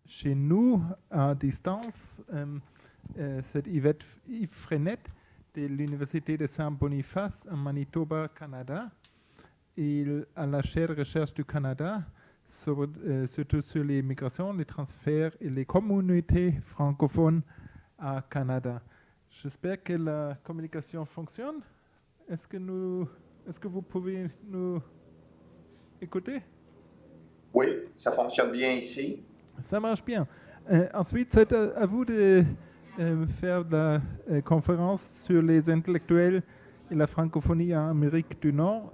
chez nous, à distance, c'est Yvette Frenette de l'Université de Saint-Boniface en Manitoba, Canada. Il a la chaire de recherche du Canada, surtout sur les migrations, les transferts et les communautés francophones à Canada. J'espère que la communication fonctionne. Est-ce que vous pouvez nous écouter? Oui, ça fonctionne bien ici. Ça marche bien. Ensuite, c'est à vous de faire la conférence sur les intellectuels et la francophonie en Amérique du Nord.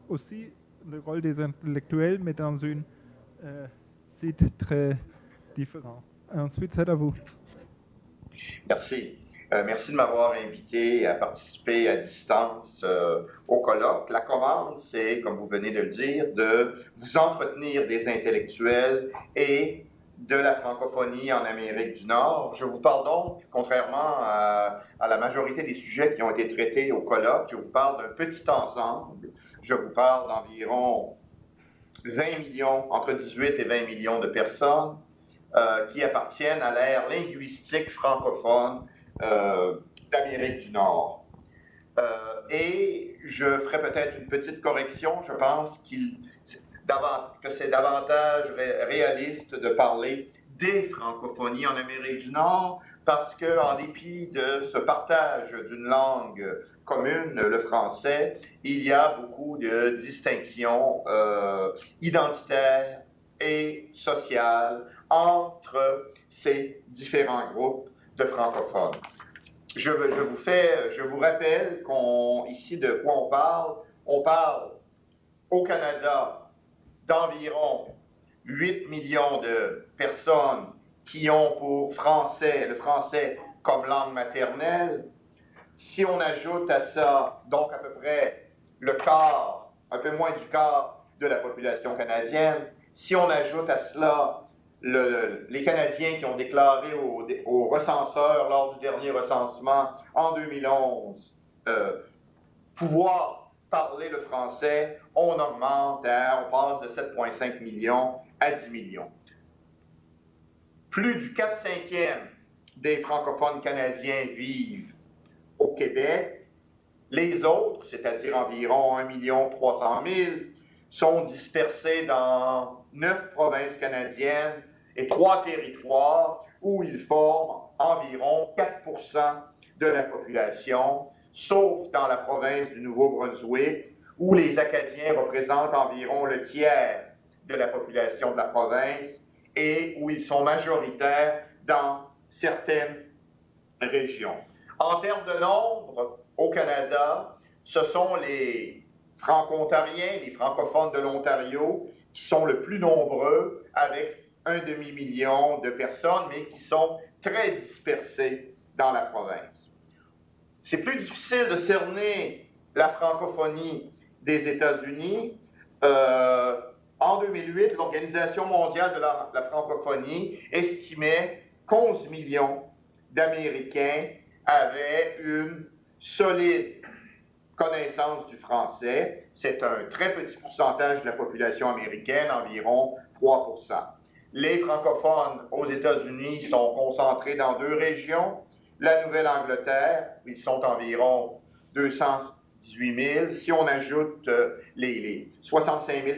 Aussi, le rôle des intellectuels, mais dans un site très différent. Ensuite, c'est à vous. Merci. Merci de m'avoir invité à participer à distance au colloque. La commande, c'est, comme vous venez de le dire, de vous entretenir des intellectuels et de la francophonie en Amérique du Nord. Je vous parle donc, contrairement à la majorité des sujets qui ont été traités au colloque, je vous parle d'un petit ensemble. Je vous parle d'environ 20 millions, entre 18 et 20 millions de personnes qui appartiennent à l'ère linguistique francophone d'Amérique du Nord. Et je ferai peut-être une petite correction. Je pense que c'est davantage réaliste de parler des francophonies en Amérique du Nord, parce qu'en dépit de ce partage d'une langue commune, le français, il y a beaucoup de distinctions identitaires et sociales entre ces différents groupes de francophones. Je vous rappelle ici de quoi on parle. On parle au Canada d'environ 8 millions de personnes qui ont pour le français comme langue maternelle. Si on ajoute à ça, donc à peu près le quart, un peu moins du quart de la population canadienne, si on ajoute à cela les Canadiens qui ont déclaré au recenseur lors du dernier recensement en 2011 pouvoir parler le français, on augmente, on passe de 7,5 millions à 10 millions. Plus du 4/5 des francophones canadiens vivent au Québec. Les autres, c'est-à-dire environ 1 300 000, sont dispersés dans 9 provinces canadiennes et 3 territoires où ils forment environ 4% de la population, sauf dans la province du Nouveau-Brunswick, où les Acadiens représentent environ le tiers de la population de la province et où ils sont majoritaires dans certaines régions. En termes de nombre, au Canada, ce sont les Franco-Ontariens, les francophones de l'Ontario, qui sont le plus nombreux, avec 1,5 million de personnes, mais qui sont très dispersés dans la province. C'est plus difficile de cerner la francophonie des États-Unis. En 2008, l'Organisation mondiale de la francophonie estimait qu'11 millions d'Américains avaient une solide connaissance du français. C'est un très petit pourcentage de la population américaine, environ 3%. Les francophones aux États-Unis sont concentrés dans 2 régions. La Nouvelle-Angleterre, ils sont environ 218 000. Si on ajoute les 65 000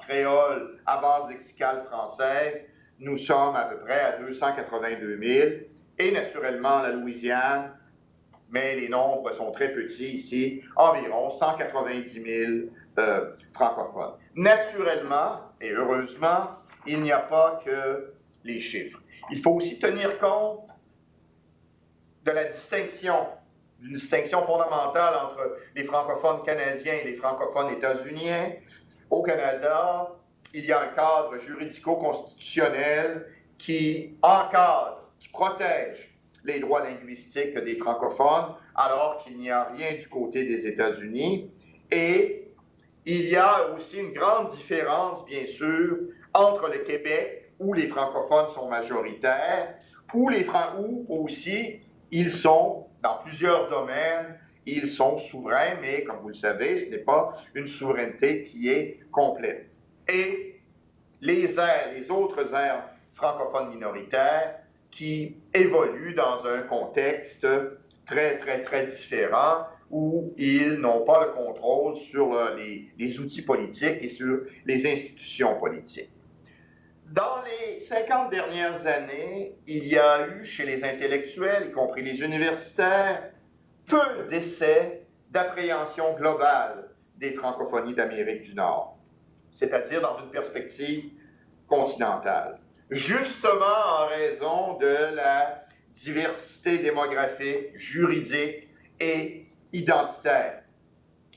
créoles à base lexicale française, nous sommes à peu près à 282 000. Et naturellement, la Louisiane, mais les nombres sont très petits ici, environ 190 000 francophones. Naturellement, et heureusement, il n'y a pas que les chiffres. Il faut aussi tenir compte de la distinction, d'une distinction fondamentale entre les francophones canadiens et les francophones états-uniens. Au Canada, il y a un cadre juridico-constitutionnel qui encadre, qui protège les droits linguistiques des francophones, alors qu'il n'y a rien du côté des États-Unis. Et il y a aussi une grande différence, bien sûr, entre le Québec, où les francophones sont majoritaires, où aussi ils sont, dans plusieurs domaines, ils sont souverains, mais comme vous le savez, ce n'est pas une souveraineté qui est complète. Et les autres aires francophones minoritaires qui évoluent dans un contexte très, très, très différent où ils n'ont pas le contrôle sur les outils politiques et sur les institutions politiques. Dans les 50 dernières années, il y a eu chez les intellectuels, y compris les universitaires, peu d'essais d'appréhension globale des francophonies d'Amérique du Nord, c'est-à-dire dans une perspective continentale, justement en raison de la diversité démographique, juridique et identitaire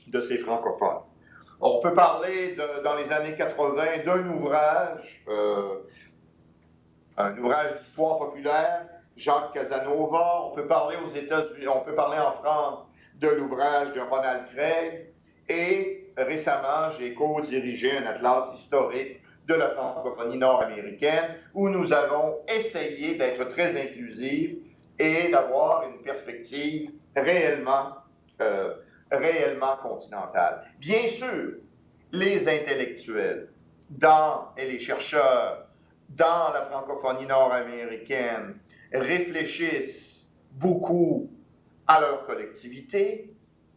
de ces francophones. On peut parler dans les années 80 d'un ouvrage, un ouvrage d'histoire populaire, Jacques Casanova. On peut parler aux États-Unis, on peut parler en France de l'ouvrage de Ronald Craig. Et récemment, j'ai co-dirigé un atlas historique de la francophonie nord-américaine où nous avons essayé d'être très inclusifs et d'avoir une perspective réellement continentale. Bien sûr, les intellectuels et les chercheurs dans la francophonie nord-américaine réfléchissent beaucoup à leur collectivité,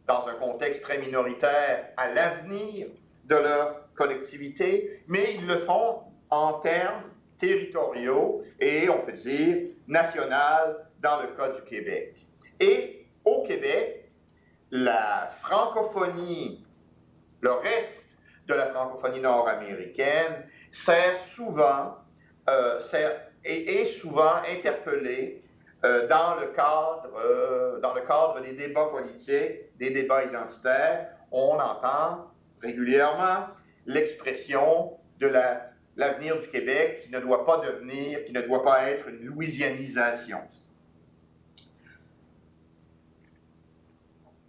dans un contexte très minoritaire, à l'avenir de leur collectivité, mais ils le font en termes territoriaux et, on peut dire, national dans le cas du Québec. Et au Québec, la francophonie, le reste de la francophonie nord-américaine est souvent interpellé dans le cadre des débats politiques, des débats identitaires. On entend régulièrement l'expression de l'avenir du Québec qui ne doit pas être une louisianisation.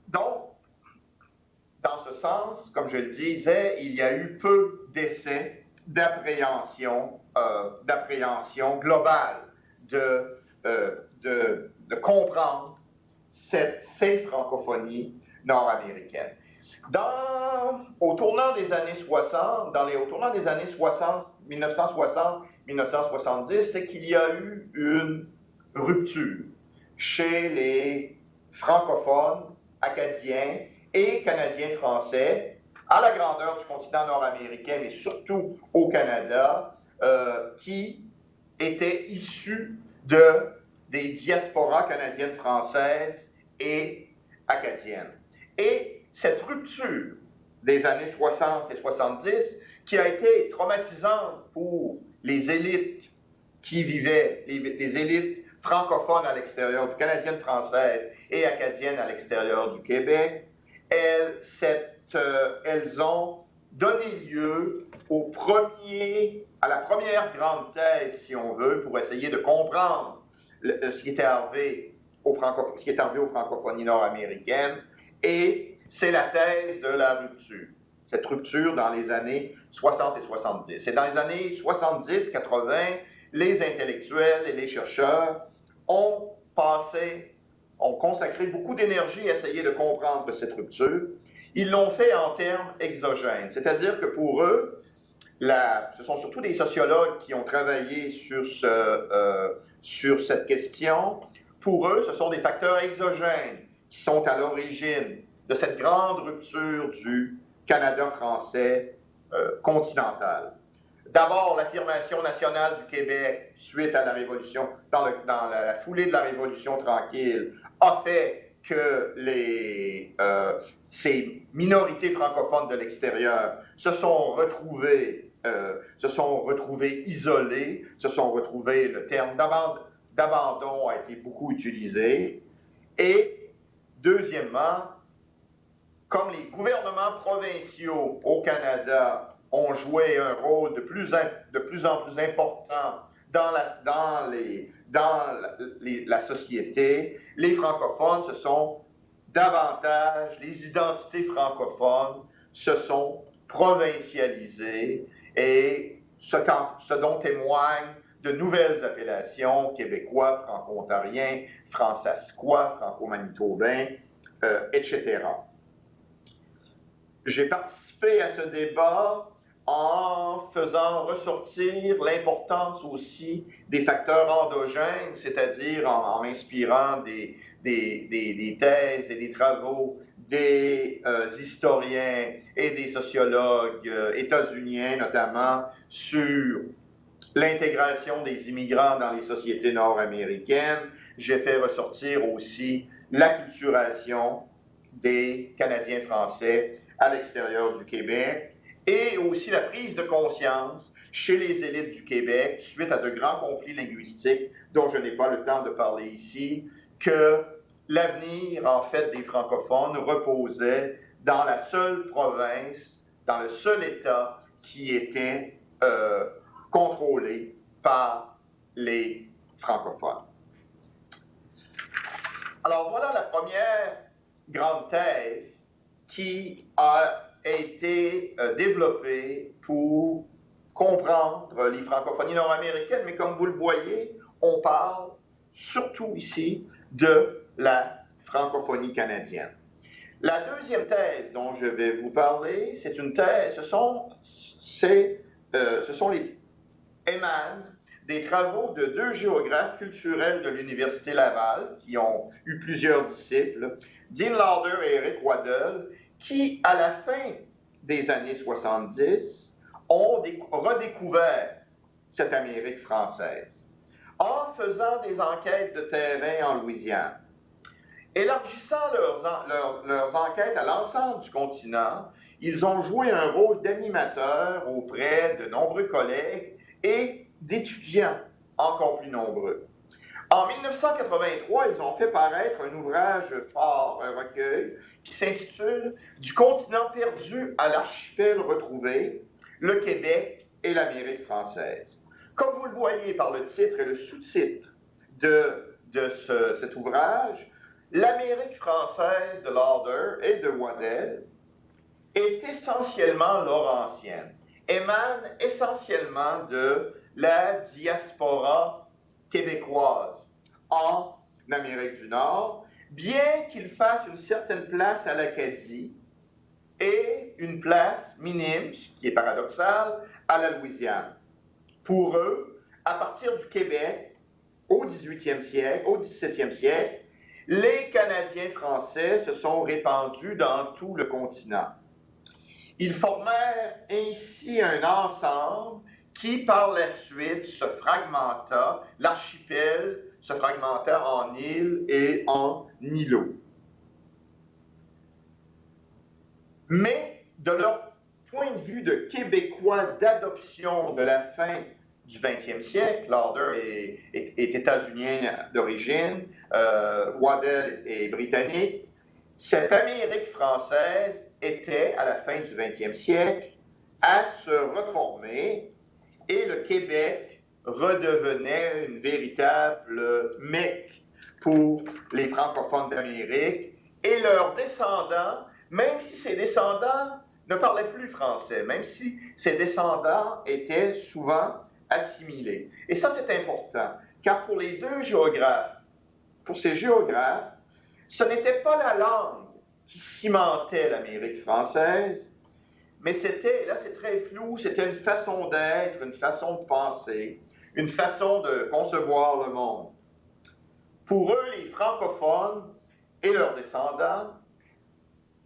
Donc, dans ce sens, comme je le disais, il y a eu peu d'essais d'appréhension globale, de comprendre ces francophonies nord-américaines. Au tournant des années 60, 1960-1970, c'est qu'il y a eu une rupture chez les francophones acadiens et canadiens-français, à la grandeur du continent nord-américain, mais surtout au Canada, qui étaient issus des diasporas canadiennes-françaises et acadiennes. Et cette rupture des années 60 et 70, qui a été traumatisante pour les élites qui vivaient, les élites francophones à l'extérieur du canadienne-française et acadienne à l'extérieur du Québec, elles ont donné lieu à la première grande thèse, si on veut, pour essayer de comprendre ce qui était arrivé aux francophonies nord-américaines, et c'est la thèse de la rupture. Cette rupture dans les années 60 et 70. Et dans les années 70-80, les intellectuels et les chercheurs ont consacré beaucoup d'énergie à essayer de comprendre cette rupture. Ils l'ont fait en termes exogènes, c'est-à-dire que pour eux, ce sont surtout des sociologues qui ont travaillé sur cette question. Pour eux, ce sont des facteurs exogènes qui sont à l'origine de cette grande rupture du Canada français continental. D'abord, l'affirmation nationale du Québec suite à la Révolution, dans la foulée de la Révolution tranquille, a fait que ces minorités francophones de l'extérieur se sont retrouvées isolées, le terme d'abandon a été beaucoup utilisé. Et deuxièmement, comme les gouvernements provinciaux au Canada ont joué un rôle de plus en plus important dans la société, les francophones les identités francophones se sont provincialisées et ce dont témoignent de nouvelles appellations, québécois, franco-ontariens, fransaskois, franco-manitobains, etc. J'ai participé à ce débat en faisant ressortir l'importance aussi des facteurs endogènes, c'est-à-dire en inspirant des thèses et des travaux des historiens et des sociologues états-uniens notamment sur l'intégration des immigrants dans les sociétés nord-américaines. J'ai fait ressortir aussi l'acculturation des Canadiens français à l'extérieur du Québec et aussi la prise de conscience chez les élites du Québec suite à de grands conflits linguistiques dont je n'ai pas le temps de parler ici, que l'avenir en fait des francophones reposait dans la seule province, dans le seul État qui était contrôlé par les francophones. Alors voilà la première grande thèse qui a été développée pour comprendre les francophonies nord-américaines, mais comme vous le voyez, on parle surtout ici de la francophonie canadienne. La deuxième thèse dont je vais vous parler, c'est une thèse, émanent des travaux de deux géographes culturels de l'Université Laval, qui ont eu plusieurs disciples, Dean Lauder et Eric Waddell, qui, à la fin des années 70, ont redécouvert cette Amérique française en faisant des enquêtes de terrain en Louisiane. Élargissant leurs enquêtes à l'ensemble du continent, ils ont joué un rôle d'animateur auprès de nombreux collègues et d'étudiants encore plus nombreux. En 1983, ils ont fait paraître un ouvrage fort, un recueil, qui s'intitule « Du continent perdu à l'archipel retrouvé, le Québec et l'Amérique française ». Comme vous le voyez par le titre et le sous-titre de cet ouvrage, l'Amérique française de Lauder et de Waddell est essentiellement laurentienne, émane essentiellement de la diaspora québécoise en Amérique du Nord, bien qu'il fasse une certaine place à l'Acadie et une place minime, ce qui est paradoxal, à la Louisiane. Pour eux, à partir du Québec, au 18e siècle, au 17e siècle, les Canadiens français se sont répandus dans tout le continent. Ils formèrent ainsi un ensemble qui, par la suite, se fragmenta, l'archipel se fragmenta en îles et en îlots. Mais, de leur point de vue de Québécois d'adoption de la fin du 20e siècle, Lauder est états-unien d'origine, Waddell est britannique, cette Amérique française était, à la fin du 20e siècle, à se reformer et le Québec redevenait une véritable Mecque pour les francophones d'Amérique et leurs descendants, même si ces descendants ne parlaient plus français, même si ces descendants étaient souvent assimilés. Et ça, c'est important, car pour les deux géographes, pour ces géographes, ce n'était pas la langue qui cimentait l'Amérique française, mais c'était, là c'est très flou, c'était une façon d'être, une façon de penser, une façon de concevoir le monde. Pour eux, les francophones et leurs descendants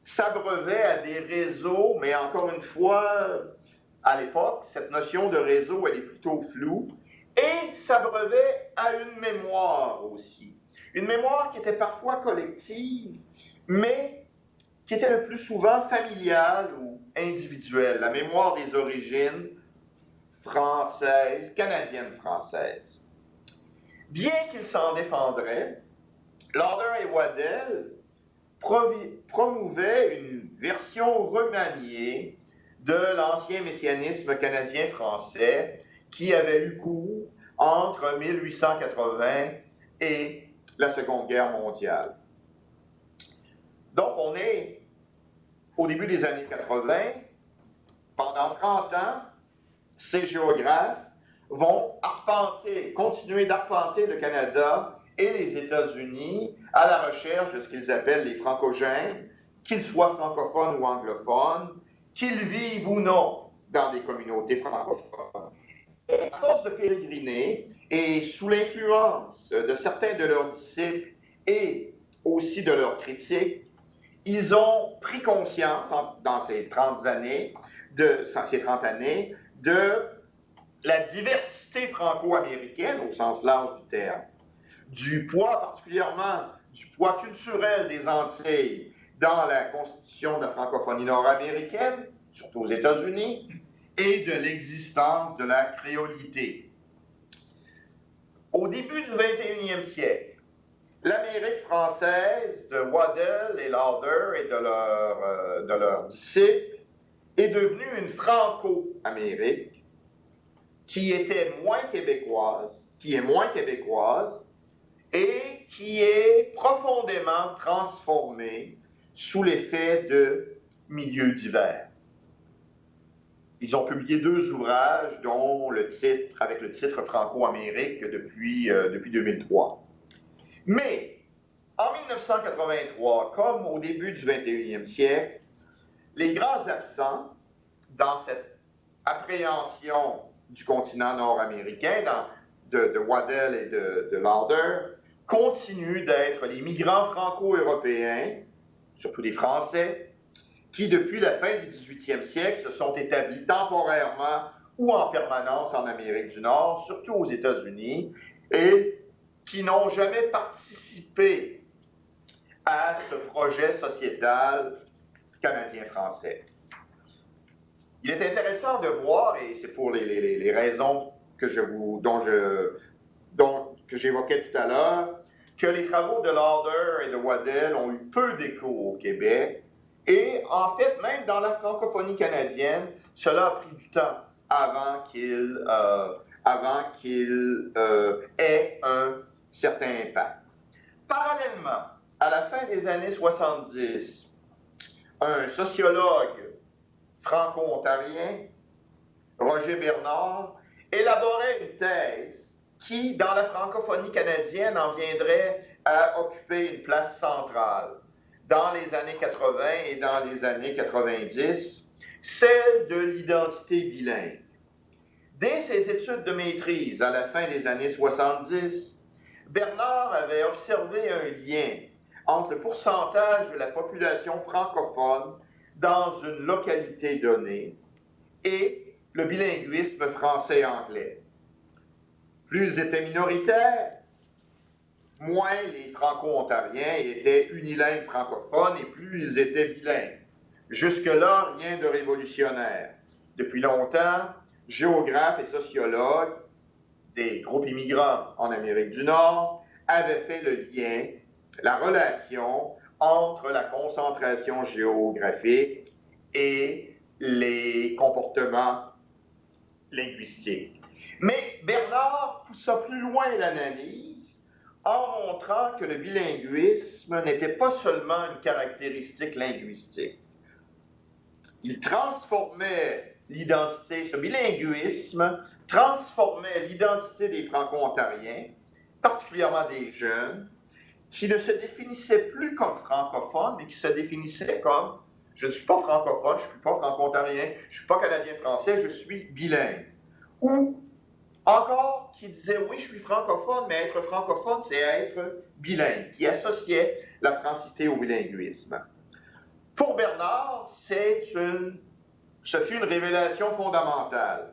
s'abreuvaient à des réseaux, mais encore une fois, à l'époque, cette notion de réseau, elle est plutôt floue, et s'abreuvaient à une mémoire aussi. Une mémoire qui était parfois collective, mais qui était le plus souvent familiale ou individuelle, la mémoire des origines françaises, canadiennes-françaises. Bien qu'ils s'en défendraient, Lauder et Waddell promouvaient une version remaniée de l'ancien messianisme canadien-français qui avait eu cours entre 1880 et la Seconde Guerre mondiale. Donc, on est au début des années 80. Pendant 30 ans, ces géographes vont continuer d'arpenter le Canada et les États-Unis à la recherche de ce qu'ils appellent les francogènes, qu'ils soient francophones ou anglophones, qu'ils vivent ou non dans des communautés francophones. Et à force de pérégriner et sous l'influence de certains de leurs disciples et aussi de leurs critiques, ils ont pris conscience dans ces 30 années, de la diversité franco-américaine au sens large du terme, du poids particulièrement, du poids culturel des Antilles dans la constitution de la francophonie nord-américaine, surtout aux États-Unis, et de l'existence de la créolité. Au début du 21e siècle, l'Amérique française de Waddell et Lauder et de leurs disciples est devenue une franco-Amérique qui est moins québécoise et qui est profondément transformée sous l'effet de milieux divers. Ils ont publié 2 ouvrages, dont avec le titre Franco-Amérique depuis 2003. Mais, en 1983, comme au début du 21e siècle, les grands absents dans cette appréhension du continent nord-américain, de Waddell et de Lauder, continuent d'être les migrants franco-européens, surtout les Français, qui, depuis la fin du 18e siècle, se sont établis temporairement ou en permanence en Amérique du Nord, surtout aux États-Unis, et qui n'ont jamais participé à ce projet sociétal canadien-français. Il est intéressant de voir, et c'est pour les raisons que j'évoquais tout à l'heure, que les travaux de Lauder et de Waddell ont eu peu d'écho au Québec, et en fait, même dans la francophonie canadienne, cela a pris du temps avant qu'il ait un certain impact. Parallèlement, à la fin des années 70, un sociologue franco-ontarien, Roger Bernard, élaborait une thèse qui, dans la francophonie canadienne, en viendrait à occuper une place centrale dans les années 80 et dans les années 90, celle de l'identité bilingue. Dès ses études de maîtrise à la fin des années 70, Bernard avait observé un lien entre le pourcentage de la population francophone dans une localité donnée et le bilinguisme français-anglais. Plus ils étaient minoritaires, moins les franco-ontariens étaient unilingues francophones et plus ils étaient bilingues. Jusque-là, rien de révolutionnaire. Depuis longtemps, géographes et sociologues des groupes immigrants en Amérique du Nord avaient fait le lien, la relation entre la concentration géographique et les comportements linguistiques. Mais Bernard poussa plus loin l'analyse en montrant que le bilinguisme n'était pas seulement une caractéristique linguistique. Il transformait l'identité, ce bilinguisme transformait l'identité des Franco-Ontariens, particulièrement des jeunes, qui ne se définissaient plus comme francophones, mais qui se définissaient comme « je ne suis pas francophone, je ne suis pas franco-ontarien, je ne suis pas canadien-français, je suis bilingue ». Ou encore qui disaient « oui, je suis francophone, mais être francophone, c'est être bilingue », qui associait la francité au bilinguisme. Pour Bernard, ce fut une révélation fondamentale,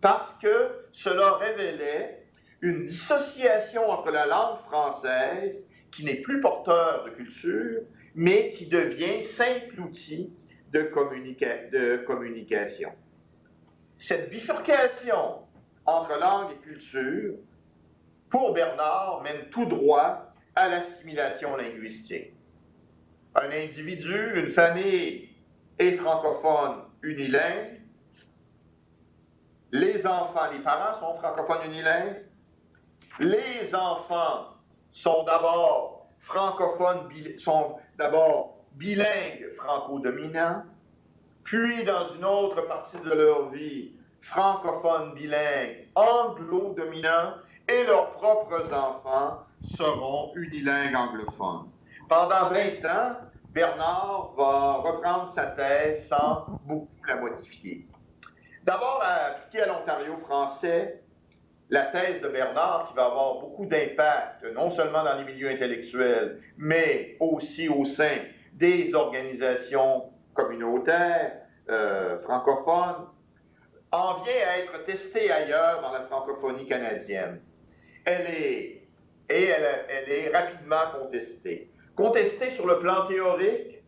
parce que cela révélait une dissociation entre la langue française, qui n'est plus porteur de culture, mais qui devient simple outil de communication. Cette bifurcation entre langue et culture, pour Bernard, mène tout droit à l'assimilation linguistique. Un individu, une famille est francophone unilingue, les enfants, les parents sont francophones unilingues, les enfants sont d'abord bilingues franco-dominants, puis dans une autre partie de leur vie, francophones bilingues anglo-dominants, et leurs propres enfants seront unilingues anglophones. Pendant 20 ans, Bernard va reprendre sa thèse sans beaucoup la modifier. D'abord, à appliquer à l'Ontario français la thèse de Bernard qui va avoir beaucoup d'impact, non seulement dans les milieux intellectuels, mais aussi au sein des organisations communautaires, francophones, en vient à être testée ailleurs dans la francophonie canadienne. Elle est rapidement contestée. Contestée sur le plan théorique,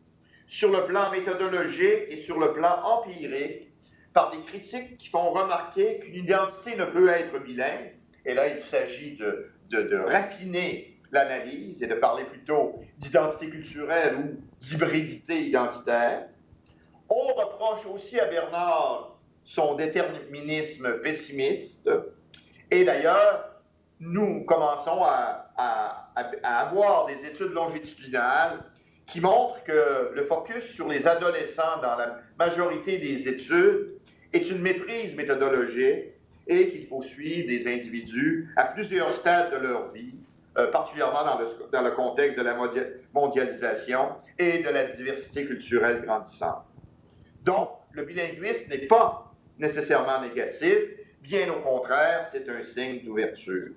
sur le plan méthodologique et sur le plan empirique, par des critiques qui font remarquer qu'une identité ne peut être bilingue. Et là, il s'agit de raffiner l'analyse et de parler plutôt d'identité culturelle ou d'hybridité identitaire. On reproche aussi à Bernard son déterminisme pessimiste. Et d'ailleurs, nous commençons à avoir des études longitudinales qui montrent que le focus sur les adolescents dans la majorité des études est une méprise méthodologique et qu'il faut suivre des individus à plusieurs stades de leur vie, particulièrement dans le contexte de la mondialisation et de la diversité culturelle grandissante. Donc, le bilinguisme n'est pas nécessairement négatif, bien au contraire, c'est un signe d'ouverture.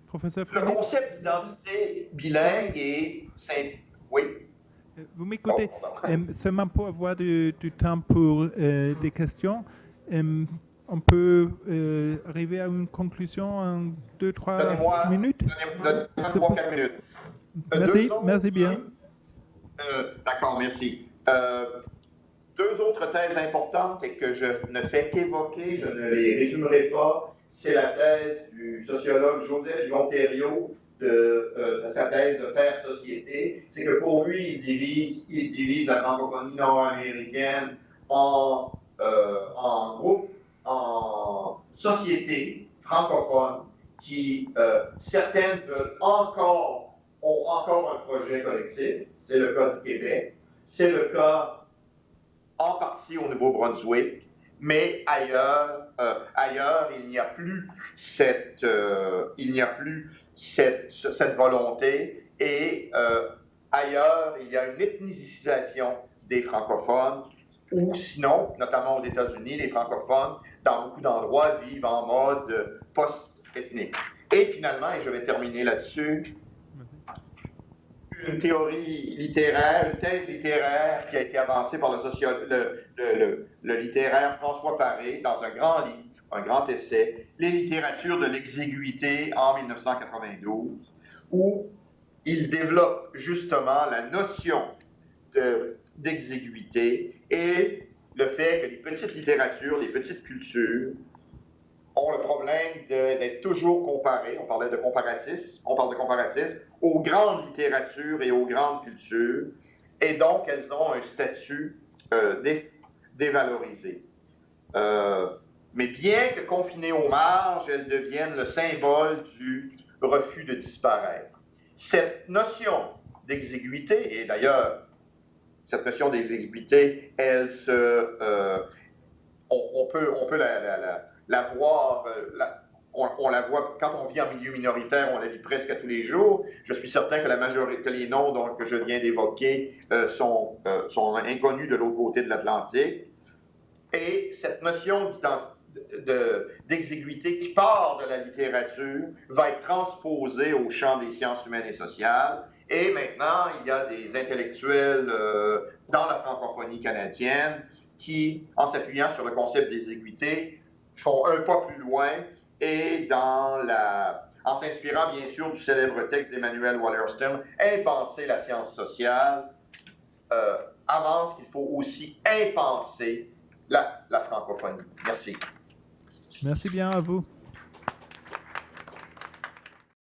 Professeur Le Frenette, concept d'identité bilingue est simple. Oui. vous m'écoutez, Bon, seulement pour avoir du temps pour des questions, on peut arriver à une conclusion en 2-3 minutes. Donnez-moi 4 minutes. Merci bien. D'accord, merci. Deux autres thèses importantes et que je ne fais qu'évoquer, je ne les résumerai pas, c'est la thèse du sociologue Joseph Ontario de sa thèse de faire société. C'est que pour lui, il divise la francophonie nord-américaine en groupes, en sociétés francophones qui, certaines ont encore un projet collectif. C'est le cas du Québec. C'est le cas en partie au Nouveau-Brunswick, mais ailleurs, il n'y a plus cette volonté et ailleurs, il y a une ethnicisation des francophones ou sinon, notamment aux États-Unis, les francophones, dans beaucoup d'endroits, vivent en mode post-ethnique. Et finalement, et je vais terminer là-dessus, une théorie littéraire, une thèse littéraire qui a été avancée par le littéraire François Paré dans un grand livre, un grand essai, Les littératures de l'exiguïté en 1992, où il développe justement la notion d'exiguïté et le fait que les petites littératures, les petites cultures ont le problème d'être toujours comparées, on parle de comparatisme aux grandes littératures et aux grandes cultures, et donc elles ont un statut dévalorisé. Mais bien que confinées aux marges, elles deviennent le symbole du refus de disparaître. Cette notion d'exiguïté, et d'ailleurs, cette notion d'exiguïté, on peut la voir, on la voit quand on vit en milieu minoritaire, on la vit presque à tous les jours. Je suis certain que les noms que je viens d'évoquer sont inconnus de l'autre côté de l'Atlantique. Et cette notion d'exiguïté qui part de la littérature va être transposée au champ des sciences humaines et sociales. Et maintenant, il y a des intellectuels dans la francophonie canadienne qui, en s'appuyant sur le concept d'exiguïté, font un pas plus loin et en s'inspirant bien sûr du célèbre texte d'Emmanuel Wallerstein, impenser la science sociale, avance qu'il faut aussi impenser la francophonie. Merci. Merci bien à vous.